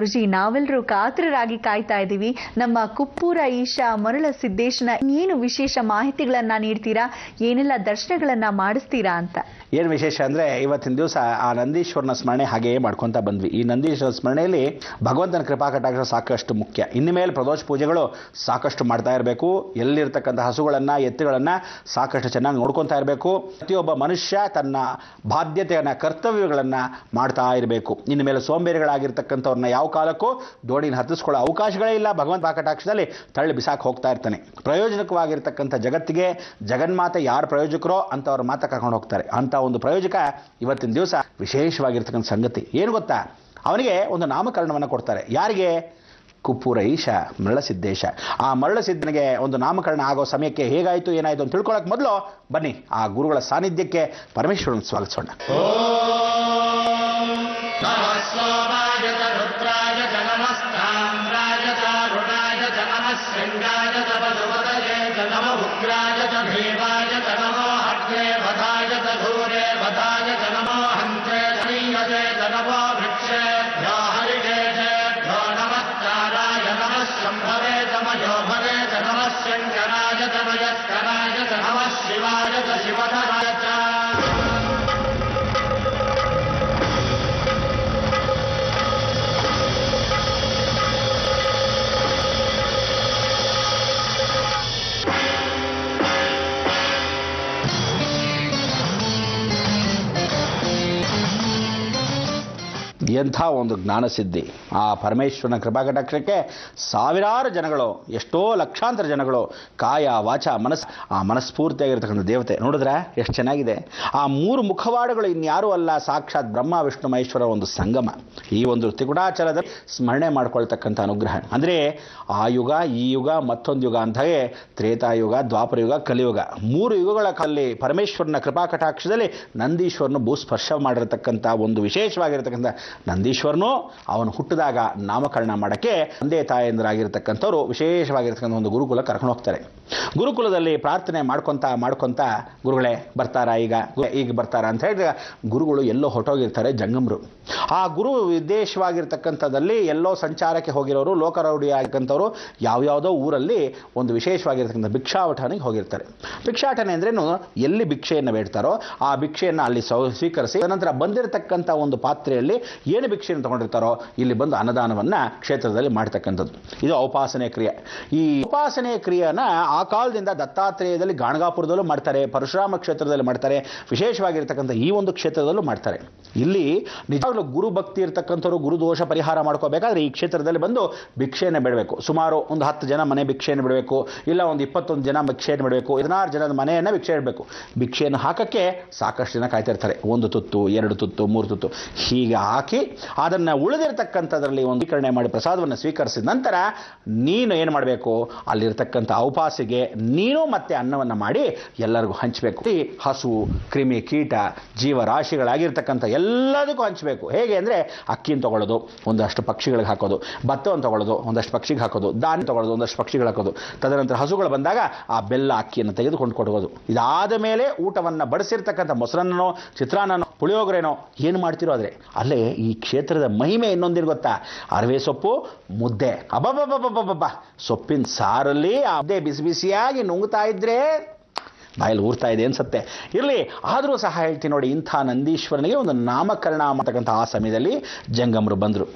ಗುರುಜಿ, ನಾವೆಲ್ಲರೂ ಕಾತರರಾಗಿ ಕಾಯ್ತಾ ಇದ್ದೀವಿ. ನಮ್ಮ ಕುಪ್ಪೂರ ಈಶಾ ಮರಳ ಸಿದ್ದೇಶನ ಏನು ವಿಶೇಷ ಮಾಹಿತಿಗಳನ್ನ ನೀಡ್ತೀರಾ, ಏನೆಲ್ಲ ದರ್ಶನಗಳನ್ನ ಮಾಡಿಸ್ತೀರಾ ಅಂತ? ಏನು ವಿಶೇಷ ಅಂದರೆ ಇವತ್ತಿನ ದಿವಸ ಆ ನಂದೀಶ್ವರನ ಸ್ಮರಣೆ ಹಾಗೆಯೇ ಮಾಡ್ಕೊತಾ ಬಂದ್ವಿ. ಈ ನಂದೀಶ್ವರ ಸ್ಮರಣೆಯಲ್ಲಿ ಭಗವಂತನ ಕೃಪಾ ಕಟಾಕ್ಷ ಸಾಕಷ್ಟು ಮುಖ್ಯ. ಇನ್ನು ಮೇಲೆ ಪ್ರದೋಷ ಪೂಜೆಗಳು ಸಾಕಷ್ಟು ಮಾಡ್ತಾ ಇರಬೇಕು. ಎಲ್ಲಿರ್ತಕ್ಕಂಥ ಹಸುಗಳನ್ನು ಎತ್ತುಗಳನ್ನು ಸಾಕಷ್ಟು ಚೆನ್ನಾಗಿ ನೋಡ್ಕೊತಾ ಇರಬೇಕು. ಪ್ರತಿಯೊಬ್ಬ ಮನುಷ್ಯ ತನ್ನ ಬಾಧ್ಯತೆಯನ್ನು ಕರ್ತವ್ಯಗಳನ್ನು ಮಾಡ್ತಾ ಇರಬೇಕು. ಇನ್ನು ಮೇಲೆ ಸೋಂಬೇರಿಗಳಾಗಿರ್ತಕ್ಕಂಥವ್ರನ್ನ ಯಾವ ಕಾಲಕ್ಕೂ ದೋಣಿನ ಹತ್ತಿಸ್ಕೊಳ್ಳೋ ಅವಕಾಶಗಳೇ ಇಲ್ಲ. ಭಗವಂತ ಕಟಾಕ್ಷದಲ್ಲಿ ತಳ್ಳಿ ಬಿಸಾಕಿ ಹೋಗ್ತಾ ಇರ್ತಾನೆ. ಪ್ರಯೋಜನಕವಾಗಿರ್ತಕ್ಕಂಥ ಜಗತ್ತಿಗೆ ಜಗನ್ಮಾತೆ ಯಾರು ಪ್ರಯೋಜಕರೋ ಅಂತವ್ರ ಮಾತ ಕರ್ಕೊಂಡು ಹೋಗ್ತಾರೆ. ಅಂತ ಒಂದು ಪ್ರಯೋಜಕ ಇವತ್ತಿನ ದಿವಸ ವಿಶೇಷವಾಗಿರ್ತಕ್ಕಂಥ ಸಂಗತಿ ಏನು ಗೊತ್ತಾ? ಅವನಿಗೆ ಒಂದು ನಾಮಕರಣವನ್ನು ಕೊಡ್ತಾರೆ. ಯಾರಿಗೆ? ಕುಪ್ಪೂರ ಈಶ ಮರಳಸಿದ್ದೇಶ. ಆ ಮರಳಸಿದ್ದನಿಗೆ ಒಂದು ನಾಮಕರಣ ಆಗೋ ಸಮಯಕ್ಕೆ ಹೇಗಾಯಿತು ಏನಾಯಿತು ಅಂತ ತಿಳ್ಕೊಳ್ಳೋಕೆ ಮೊದಲು ಬನ್ನಿ ಆ ಗುರುಗಳ ಸಾನ್ನಿಧ್ಯಕ್ಕೆ ಪರಮೇಶ್ವರನ ಸ್ವಾಗತಿಸೋಣ. ಎಂಥ ಒಂದು ಜ್ಞಾನಸಿದ್ಧಿ! ಆ ಪರಮೇಶ್ವರನ ಕೃಪಾಕಟಾಕ್ಷಕ್ಕೆ ಸಾವಿರಾರು ಜನಗಳು, ಎಷ್ಟೋ ಲಕ್ಷಾಂತರ ಜನಗಳು ಕಾಯ ವಾಚ ಮನಸ್ಸು, ಆ ಮನಸ್ಫೂರ್ತಿಯಾಗಿರ್ತಕ್ಕಂಥ ದೇವತೆ ನೋಡಿದ್ರೆ ಎಷ್ಟು ಚೆನ್ನಾಗಿದೆ. ಆ ಮೂರು ಮುಖವಾಡಗಳು ಇನ್ಯಾರೂ ಅಲ್ಲ, ಸಾಕ್ಷಾತ್ ಬ್ರಹ್ಮ ವಿಷ್ಣು ಮಹೇಶ್ವರ ಒಂದು ಸಂಗಮ. ಈ ಒಂದು ತ್ರಿಗುಣಾಚಾರದ ಸ್ಮರಣೆ ಮಾಡ್ಕೊಳ್ತಕ್ಕಂಥ ಅನುಗ್ರಹ ಅಂದರೆ ಆ ಯುಗ, ಈ ಯುಗ, ಮತ್ತೊಂದು ಯುಗ ಅಂತಾಗೆ ತ್ರೇತಾಯುಗ, ದ್ವಾಪರ ಯುಗ, ಕಲಿಯುಗ, ಮೂರು ಯುಗಗಳ ಕಾಲದಲ್ಲಿ ಪರಮೇಶ್ವರನ ಕೃಪಾಕಟಾಕ್ಷದಲ್ಲಿ ನಂದೀಶ್ವರನು ಭೂಸ್ಪರ್ಶ ಮಾಡಿರತಕ್ಕಂಥ ಒಂದು ವಿಶೇಷವಾಗಿರ್ತಕ್ಕಂಥ ನಂದೀಶ್ವರನು ಅವನು ಹುಟ್ಟಿದಾಗ ನಾಮಕರಣ ಮಾಡೋಕ್ಕೆ ತಂದೆ ತಾಯಂದಿರಾಗಿರ್ತಕ್ಕಂಥವ್ರು ವಿಶೇಷವಾಗಿರ್ತಕ್ಕಂಥ ಒಂದು ಗುರುಕುಲ ಕರ್ಕೊಂಡು ಹೋಗ್ತಾರೆ. ಗುರುಕುಲದಲ್ಲಿ ಪ್ರಾರ್ಥನೆ ಮಾಡ್ಕೊಂತ ಗುರುಗಳೇ ಬರ್ತಾರಾ, ಈಗ ಬರ್ತಾರಾ ಅಂತ ಹೇಳಿದ್ರೆ ಗುರುಗಳು ಎಲ್ಲೋ ಹೊಟ್ಟೋಗಿರ್ತಾರೆ ಜಂಗಮರು. ಆ ಗುರು ವಿದೇಶವಾಗಿರ್ತಕ್ಕಂಥದ್ದಲ್ಲಿ ಎಲ್ಲೋ ಸಂಚಾರಕ್ಕೆ ಹೋಗಿರೋರು, ಲೋಕರೌಡಿ ಆಗಿರ್ತಕ್ಕಂಥವ್ರು ಯಾವ್ಯಾವುದೋ ಊರಲ್ಲಿ ಒಂದು ವಿಶೇಷವಾಗಿರ್ತಕ್ಕಂಥ ಭಿಕ್ಷಾಟನೆಗೆ ಹೋಗಿರ್ತಾರೆ. ಭಿಕ್ಷಾಟನೆ ಅಂದ್ರೇನು, ಎಲ್ಲಿ ಭಿಕ್ಷೆಯನ್ನು ಬೇಡ್ತಾರೋ ಆ ಭಿಕ್ಷೆಯನ್ನು ಅಲ್ಲಿ ಸ್ವೀಕರಿಸಿ ನಂತರ ಬಂದಿರತಕ್ಕಂಥ ಒಂದು ಪಾತ್ರೆಯಲ್ಲಿ ಏನು ಭಿಕ್ಷೆಯನ್ನು ತಗೊಂಡಿರ್ತಾರೋ ಇಲ್ಲಿ ಬಂದು ಅನ್ನದಾನವನ್ನು ಕ್ಷೇತ್ರದಲ್ಲಿ ಮಾಡ್ತಕ್ಕಂಥದ್ದು. ಇದು ಔಪಾಸನೆ ಕ್ರಿಯೆ. ಈ ಉಪಾಸನೆ ಕ್ರಿಯೆನ ಆ ಕಾಲದಿಂದ ದತ್ತಾತ್ರೇಯದಲ್ಲಿ ಗಾಣಗಾಪುರದಲ್ಲೂ ಮಾಡ್ತಾರೆ, ಪರಶುರಾಮ ಕ್ಷೇತ್ರದಲ್ಲಿ ಮಾಡ್ತಾರೆ, ವಿಶೇಷವಾಗಿರ್ತಕ್ಕಂಥ ಈ ಒಂದು ಕ್ಷೇತ್ರದಲ್ಲೂ ಮಾಡ್ತಾರೆ. ಇಲ್ಲಿ ನಿಜವಾಗ್ಲೂ ಗುರು ಭಕ್ತಿ ಇರ್ತಕ್ಕಂಥವ್ರು ಗುರು ದೋಷ ಪರಿಹಾರ ಮಾಡ್ಕೋಬೇಕಾದ್ರೆ ಈ ಕ್ಷೇತ್ರದಲ್ಲಿ ಬಂದು ಭಿಕ್ಷೆಯನ್ನು ಬಿಡಬೇಕು. ಸುಮಾರು ಒಂದು 10 ಜನ ಮನೆ ಭಿಕ್ಷೆಯನ್ನು ಬಿಡಬೇಕು, ಇಲ್ಲ ಒಂದು 21 ಜನ ಭಿಕ್ಷೆಯನ್ನು ಬಿಡಬೇಕು, 16 ಜನದ ಮನೆಯನ್ನು ಭಿಕ್ಷೆ ಇಡಬೇಕು. ಭಿಕ್ಷೆಯನ್ನು ಹಾಕಕ್ಕೆ ಸಾಕಷ್ಟು ಜನ ಕಾಯ್ತಿರ್ತಾರೆ. 1 ತುತ್ತು, 2 ತುತ್ತು, 3 ತುತ್ತು ಹೀಗೆ ಹಾಕಿ ಅದನ್ನು ಉಳಿದಿರ್ತಕ್ಕಂಥದ್ರಲ್ಲಿ ಒಂದು ಸ್ವೀಕರಣೆ ಮಾಡಿ ಪ್ರಸಾದವನ್ನು ಸ್ವೀಕರಿಸಿದ ನಂತರ ನೀನು ಏನು ಮಾಡಬೇಕು, ಅಲ್ಲಿರ್ತಕ್ಕಂಥ ಔಪಾಸಿಗೆ ನೀನು ಮತ್ತೆ ಅನ್ನವನ್ನು ಮಾಡಿ ಎಲ್ಲರಿಗೂ ಹಂಚಬೇಕು. ಹಸು, ಕ್ರಿಮಿ, ಕೀಟ, ಜೀವರಾಶಿಗಳಾಗಿರ್ತಕ್ಕಂಥ ಎಲ್ಲದಕ್ಕೂ ಹಂಚಬೇಕು. ಹೇಗೆ ಅಂದರೆ ಅಕ್ಕಿಯನ್ನು ತಗೊಳ್ಳೋದು, ಒಂದಷ್ಟು ಪಕ್ಷಿಗಳಿಗೆ ಹಾಕೋದು, ಭತ್ತವನ್ನು ತಗೊಳ್ಳೋದು, ಒಂದಷ್ಟು ಪಕ್ಷಿಗೆ ಹಾಕೋದು, ಧಾನ್ಯ ತಗೊಳ್ಳೋದು, ಒಂದಷ್ಟು ಪಕ್ಷಿಗಳು ಹಾಕೋದು, ತದನಂತರ ಹಸುಗಳು ಬಂದಾಗ ಆ ಬೆಲ್ಲ ಅಕ್ಕಿಯನ್ನು ತೆಗೆದುಕೊಂಡು ಕೊಡುವುದು. ಇದಾದ ಮೇಲೆ ಊಟವನ್ನು ಬಡಿಸಿರ್ತಕ್ಕಂಥ ಮೊಸರನ್ನೋ, ಚಿತ್ರಾನ್ನನೋ, ಪುಳಿಯೋಗರೆನೋ ಏನು ಮಾಡ್ತಿರೋ ಆದರೆ ಅಲ್ಲೇ ಈ ಕ್ಷೇತ್ರದ ಮಹಿಮೆ ಇನ್ನೊಂದಿನ ಗೊತ್ತಾ? ಅರವೆ ಸೊಪ್ಪು ಮುದ್ದೆ, ಅಬ್ಬಬ್ಬಬ್ಬಬ್ಬಬ್ಬ, ಸೊಪ್ಪಿನ ಸಾರಲ್ಲಿ ಆ ಮುದ್ದೆ ಬಿಸಿ ಬಿಸಿಯಾಗಿ ನುಂಗ್ತಾ ಇದ್ರೆ ಬಾಯಲ್ಲಿ ಊರ್ತಾ ಇದೆ ಅನ್ಸತ್ತೆ. ಇರಲಿ, ಆದರೂ ಸಹ ಹೇಳ್ತೀನಿ ನೋಡಿ, ಇಂಥ ನಂದೀಶ್ವರನಿಗೆ ಒಂದು ನಾಮಕರಣ ಮಾಡತಕ್ಕಂಥ ಆ ಸಮಯದಲ್ಲಿ ಜಂಗಮರು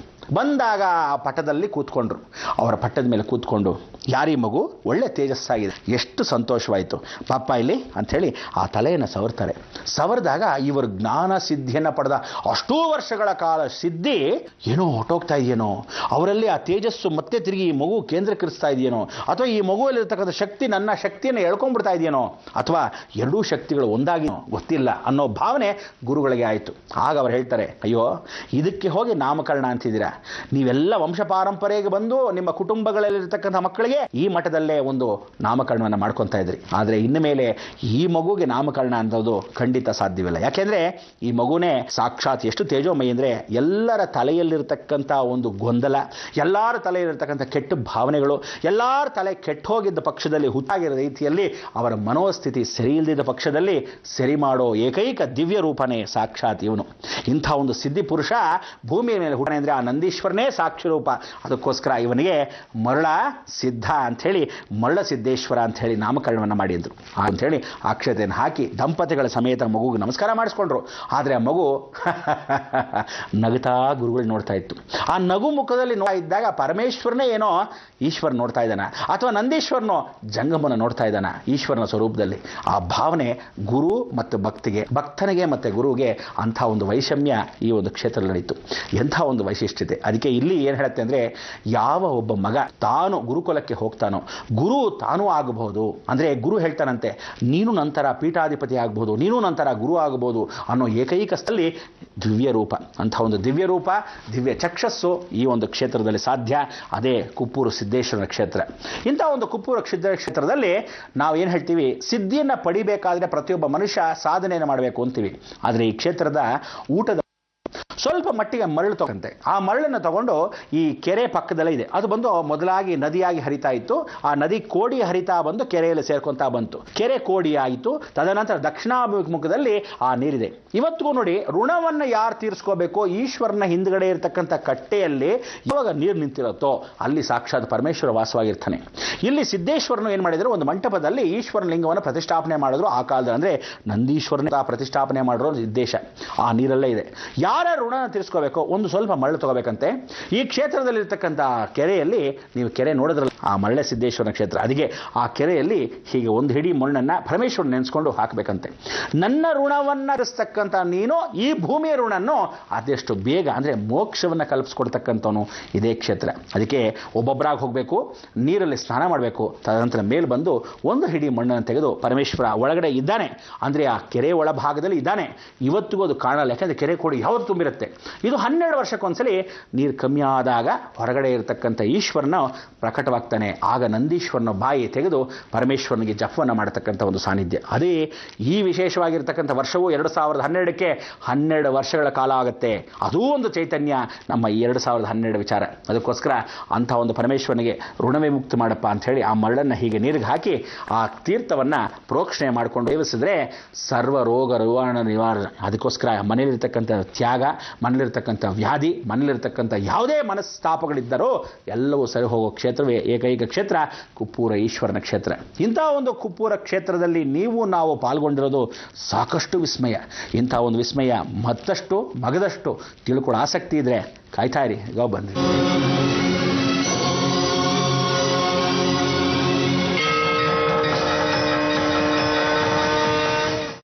ಬಂದಾಗ ಆ ಪಟ್ಟದಲ್ಲಿ ಕೂತ್ಕೊಂಡ್ರು. ಅವರ ಪಟ್ಟದ ಮೇಲೆ ಕೂತ್ಕೊಂಡು ಯಾರೀ ಮಗು ಒಳ್ಳೆ ತೇಜಸ್ಸಾಗಿದೆ, ಎಷ್ಟು ಸಂತೋಷವಾಯಿತು ಪಾಪ ಇಲ್ಲಿ ಅಂಥೇಳಿ ಆ ತಲೆಯನ್ನು ಸವರ್ತಾರೆ. ಸವರಿದಾಗ ಇವರು ಜ್ಞಾನ ಸಿದ್ಧಿಯನ್ನು ಪಡೆದ ಅಷ್ಟೂ ವರ್ಷಗಳ ಕಾಲ ಸಿದ್ಧಿ ಏನೋ ಹೊಟ್ಟೋಗ್ತಾ ಇದೆಯೇನೋ, ಅವರಲ್ಲಿ ಆ ತೇಜಸ್ಸು ಮತ್ತೆ ತಿರುಗಿ ಈ ಮಗು ಕೇಂದ್ರೀಕರಿಸ್ತಾ ಇದೆಯೇನೋ, ಅಥವಾ ಈ ಮಗುವಲ್ಲಿರ್ತಕ್ಕಂಥ ಶಕ್ತಿ ನನ್ನ ಶಕ್ತಿಯನ್ನು ಎಳ್ಕೊಂಡ್ಬಿಡ್ತಾ ಇದೆಯೇನೋ, ಅಥವಾ ಎರಡೂ ಶಕ್ತಿಗಳು ಒಂದಾಗಿ ಗೊತ್ತಿಲ್ಲ ಅನ್ನೋ ಭಾವನೆ ಗುರುಗಳಿಗೆ ಆಯಿತು. ಆಗ ಅವರು ಹೇಳ್ತಾರೆ, ಅಯ್ಯೋ ಇದಕ್ಕೆ ಹೋಗಿ ನಾಮಕರಣ ಅಂತಿದ್ದೀರಾ, ನೀವೆಲ್ಲ ವಂಶ ಪಾರಂಪರೆಗೆ ಬಂದು ನಿಮ್ಮ ಕುಟುಂಬಗಳಲ್ಲಿರ್ತಕ್ಕಂಥ ಮಕ್ಕಳಿಗೆ ಈ ಮಠದಲ್ಲೇ ಒಂದು ನಾಮಕರಣವನ್ನು ಮಾಡ್ಕೊತಾ ಇದ್ರಿ. ಆದರೆ ಇನ್ನು ಮೇಲೆ ಈ ಮಗುಗೆ ನಾಮಕರಣ ಅನ್ನೋದು ಖಂಡಿತ ಸಾಧ್ಯವಿಲ್ಲ. ಯಾಕೆಂದ್ರೆ ಈ ಮಗುನೇ ಸಾಕ್ಷಾತ್ ಎಷ್ಟು ತೇಜೋಮಯಿ ಅಂದರೆ ಎಲ್ಲರ ತಲೆಯಲ್ಲಿರ್ತಕ್ಕಂಥ ಒಂದು ಗೊಂದಲ, ಎಲ್ಲರ ತಲೆಯಲ್ಲಿರ್ತಕ್ಕಂಥ ಕೆಟ್ಟ ಭಾವನೆಗಳು, ಎಲ್ಲರ ತಲೆ ಕೆಟ್ಟ ಹೋಗಿದ್ದ ಪಕ್ಷದಲ್ಲಿ ಹುಟ್ಟಾಗಿರೋ ರೀತಿಯಲ್ಲಿ ಅವರ ಮನೋಸ್ಥಿತಿ ಸರಿ ಇಲ್ಲದಿದ್ದ ಪಕ್ಷದಲ್ಲಿ ಸರಿ ಮಾಡೋ ಏಕೈಕ ದಿವ್ಯ ರೂಪನೇ ಸಾಕ್ಷಾತ್ ಇವನು. ಇಂಥ ಒಂದು ಸಿದ್ಧಿ ಪುರುಷ ಭೂಮಿಯ ಮೇಲೆ ಹುಟ್ಟಾನೆ ಅಂದರೆ ಆ ನಂದಿ ನಂದೀಶ್ವರನೇ ಸಾಕ್ಷಿ ರೂಪ. ಅದಕ್ಕೋಸ್ಕರ ಇವನಿಗೆ ಮರುಳ ಸಿದ್ಧ ಅಂಥೇಳಿ ಮರುಳ ಸಿದ್ದೇಶ್ವರ ಅಂಥೇಳಿ ನಾಮಕರಣವನ್ನು ಮಾಡಿದ್ರು. ಅಂಥೇಳಿ ಅಕ್ಷತೆಯನ್ನು ಹಾಕಿ ದಂಪತಿಗಳ ಸಮೇತ ಮಗುಗೆ ನಮಸ್ಕಾರ ಮಾಡಿಸ್ಕೊಂಡ್ರು. ಆದರೆ ಆ ಮಗು ನಗುತ್ತಾ ಗುರುಗಳು ನೋಡ್ತಾ ಇತ್ತು. ಆ ನಗು ಮುಖದಲ್ಲಿ ನೋಡ್ತಾ ಇದ್ದಾಗ ಪರಮೇಶ್ವರನೇ ಏನೋ ಈಶ್ವರ ನೋಡ್ತಾ ಇದ್ದಾನ, ಅಥವಾ ನಂದೀಶ್ವರನೋ ಜಂಗಮನ ನೋಡ್ತಾ ಇದ್ದಾನ ಈಶ್ವರನ ಸ್ವರೂಪದಲ್ಲಿ. ಆ ಭಾವನೆ ಗುರು ಮತ್ತು ಭಕ್ತನಿಗೆ ಮತ್ತು ಗುರುವಿಗೆ ಅಂಥ ಒಂದು ವೈಷಮ್ಯ ಈ ಒಂದು ಕ್ಷೇತ್ರದಲ್ಲಿ ನಡೀತು. ಎಂಥ ಒಂದು ವೈಶಿಷ್ಟ್ಯತೆ. ಅದಕ್ಕೆ ಇಲ್ಲಿ ಏನು ಹೇಳುತ್ತೆ ಅಂದರೆ, ಯಾವ ಒಬ್ಬ ಮಗ ತಾನು ಗುರುಕುಲಕ್ಕೆ ಹೋಗ್ತಾನೋ ಗುರು ತಾನೂ ಆಗಬಹುದು. ಅಂದರೆ ಗುರು ಹೇಳ್ತಾನಂತೆ, ನೀನು ನಂತರ ಪೀಠಾಧಿಪತಿ ಆಗಬಹುದು, ನೀನು ನಂತರ ಗುರು ಆಗಬಹುದು ಅನ್ನೋ ಏಕೈಕ ಸ್ಥಳದಲ್ಲಿ ದಿವ್ಯ ರೂಪ, ಅಂಥ ಒಂದು ದಿವ್ಯ ರೂಪ, ದಿವ್ಯ ಚಕ್ಷಸ್ಸು ಈ ಒಂದು ಕ್ಷೇತ್ರದಲ್ಲಿ ಸಾಧ್ಯ. ಅದೇ ಕುಪ್ಪೂರು ಸಿದ್ದೇಶ್ವರನ ಕ್ಷೇತ್ರ. ಇಂಥ ಒಂದು ಕುಪ್ಪೂರು ಕ್ಷೇತ್ರದಲ್ಲಿ ನಾವು ಏನು ಹೇಳ್ತೀವಿ, ಸಿದ್ಧಿಯನ್ನು ಪಡಿಬೇಕಾದ್ರೆ ಪ್ರತಿಯೊಬ್ಬ ಮನುಷ್ಯ ಸಾಧನೆಯನ್ನು ಮಾಡಬೇಕು ಅಂತೀವಿ. ಆದರೆ ಈ ಕ್ಷೇತ್ರದ ಊಟದ ಸ್ವಲ್ಪ ಮಟ್ಟಿಗೆ ಮರಳು ತಗೊಂತೆ. ಆ ಮರಳನ್ನು ತಗೊಂಡು ಈ ಕೆರೆ ಪಕ್ಕದಲ್ಲೇ ಇದೆ. ಅದು ಬಂದು ಮೊದಲಾಗಿ ನದಿಯಾಗಿ ಹರಿತಾ ಇತ್ತು. ಆ ನದಿ ಕೋಡಿ ಹರಿತಾ ಬಂದು ಕೆರೆಯಲ್ಲಿ ಸೇರ್ಕೊಂತಾ ಬಂತು. ಕೆರೆ ಕೋಡಿ ಆಯಿತು. ತದನಂತರ ದಕ್ಷಿಣಾಭಿಮುಖದಲ್ಲಿ ಆ ನೀರಿದೆ. ಇವತ್ತಿಗೂ ನೋಡಿ, ಋಣವನ್ನು ಯಾರು ತೀರಿಸ್ಕೋಬೇಕೋ ಈಶ್ವರನ ಹಿಂದ್ಗಡೆ ಇರತಕ್ಕಂಥ ಕಟ್ಟೆಯಲ್ಲಿ ಯಾವಾಗ ನೀರು ನಿಂತಿರುತ್ತೋ ಅಲ್ಲಿ ಸಾಕ್ಷಾತ್ ಪರಮೇಶ್ವರ ವಾಸವಾಗಿರ್ತಾನೆ. ಇಲ್ಲಿ ಸಿದ್ದೇಶ್ವರನು ಏನು ಮಾಡಿದ್ರು, ಒಂದು ಮಂಟಪದಲ್ಲಿ ಈಶ್ವರನ ಲಿಂಗವನ್ನು ಪ್ರತಿಷ್ಠಾಪನೆ ಮಾಡಿದ್ರು. ಆ ಕಾಲದಲ್ಲಿ ಅಂದರೆ ನಂದೀಶ್ವರನ ಪ್ರತಿಷ್ಠಾಪನೆ ಮಾಡಿರೋ ಉದ್ದೇಶ ಆ ನೀರಲ್ಲೇ ಇದೆ. ಯಾರ ಋಣ ತೀರಿಸ್ಕೋಬೇಕು, ಒಂದು ಸ್ವಲ್ಪ ಮರಳು ತಗೋಬೇಕಂತೆ. ಈ ಕ್ಷೇತ್ರದಲ್ಲಿರ್ತಕ್ಕಂಥ ಕೆರೆಯಲ್ಲಿ ನೀವು ಕೆರೆ ನೋಡಿದ್ರಲ್ಲ, ಆ ಮರಳೆ ಸಿದ್ದೇಶ್ವರನ ಕ್ಷೇತ್ರ. ಅದಕ್ಕೆ ಆ ಕೆರೆಯಲ್ಲಿ ಹೀಗೆ ಒಂದು ಹಿಡಿ ಮಣ್ಣನ್ನು ಪರಮೇಶ್ವರನ ನೆನೆಸ್ಕೊಂಡು ಹಾಕಬೇಕಂತೆ. ನನ್ನ ಋಣವನ್ನು ಹರಿಸ್ತಕ್ಕಂಥ ನೀನು ಈ ಭೂಮಿಯ ಋಣನ್ನು ಅದೆಷ್ಟು ಬೇಗ ಅಂದರೆ ಮೋಕ್ಷವನ್ನು ಕಲ್ಪಿಸ್ಕೊಡ್ತಕ್ಕಂಥವನು ಇದೇ ಕ್ಷೇತ್ರ. ಅದಕ್ಕೆ ಒಬ್ಬೊಬ್ಬರಾಗಿ ಹೋಗಬೇಕು, ನೀರಲ್ಲಿ ಸ್ನಾನ ಮಾಡಬೇಕು. ತದನಂತರ ಮೇಲೆ ಬಂದು ಒಂದು ಹಿಡಿ ಮಣ್ಣನ್ನು ತೆಗೆದು ಪರಮೇಶ್ವರ ಒಳಗಡೆ ಇದ್ದಾನೆ ಅಂದರೆ ಆ ಕೆರೆ ಒಳಭಾಗದಲ್ಲಿ ಇದ್ದಾನೆ. ಇವತ್ತಿಗೂ ಅದು ಕಾಣಲ್ಲ, ಯಾಕೆಂದರೆ ಕೆರೆ ಕೋಡಿ ಯಾವತ್ತು ತುಂಬಿರುತ್ತೆ. ಇದು 12 ವರ್ಷಕ್ಕೊಂದ್ಸಲಿ ನೀರು ಕಮ್ಮಿ ಆದಾಗ ಹೊರಗಡೆ ಇರತಕ್ಕಂಥ ಈಶ್ವರನ ಪ್ರಕಟವಾಗ್ತಾನೆ. ಆಗ ನಂದೀಶ್ವರನ ಬಾಯಿ ತೆಗೆದು ಪರಮೇಶ್ವರನಿಗೆ ಜಪವನ್ನು ಮಾಡತಕ್ಕಂಥ ಒಂದು ಸಾನ್ನಿಧ್ಯ. ಅದೇ ಈ ವಿಶೇಷವಾಗಿರ್ತಕ್ಕಂಥ ವರ್ಷವು 2012ಕ್ಕೆ 12 ವರ್ಷಗಳ ಕಾಲ ಆಗುತ್ತೆ. ಅದೂ ಒಂದು ಚೈತನ್ಯ ನಮ್ಮ 2012 ವಿಚಾರ. ಅದಕ್ಕೋಸ್ಕರ ಅಂಥ ಒಂದು ಪರಮೇಶ್ವರನಿಗೆ ಋಣವೇ ಮುಕ್ತಿ ಮಾಡಪ್ಪ ಅಂಥೇಳಿ ಆ ಮರಳನ್ನು ಹೀಗೆ ನೀರಿಗೆ ಹಾಕಿ ಆ ತೀರ್ಥವನ್ನು ಪ್ರೋಕ್ಷಣೆ ಮಾಡಿಕೊಂಡು ಸೇವಿಸಿದ್ರೆ ಸರ್ವ ರೋಗ ನಿವಾರಣೆ. ಅದಕ್ಕೋಸ್ಕರ ಮನೆಯಲ್ಲಿರ್ತಕ್ಕಂಥ ತ್ಯಾಗ, ಮನೆಯಲ್ಲಿರ್ತಕ್ಕಂಥ ವ್ಯಾಧಿ, ಮನೆಯಲ್ಲಿರ್ತಕ್ಕಂಥ ಯಾವುದೇ ಮನಸ್ತಾಪಗಳಿದ್ದರೂ ಎಲ್ಲವೂ ಸರಿ ಹೋಗೋ ಕ್ಷೇತ್ರವೇ ಏಕೈಕ ಕ್ಷೇತ್ರ ಕುಪ್ಪೂರ ಈಶ್ವರನ ಕ್ಷೇತ್ರ. ಇಂಥ ಒಂದು ಕುಪ್ಪೂರ ಕ್ಷೇತ್ರದಲ್ಲಿ ನೀವು ನಾವು ಪಾಲ್ಗೊಂಡಿರೋದು ಸಾಕಷ್ಟು ವಿಸ್ಮಯ. ಇಂಥ ಒಂದು ವಿಸ್ಮಯ ಮತ್ತಷ್ಟು ಮಗದಷ್ಟು ತಿಳ್ಕೊಳ್ಳೋ ಆಸಕ್ತಿ ಇದ್ದರೆ ಕಾಯ್ತಾ ಇರಿ, ಈಗ ಬಂದ್ರಿ.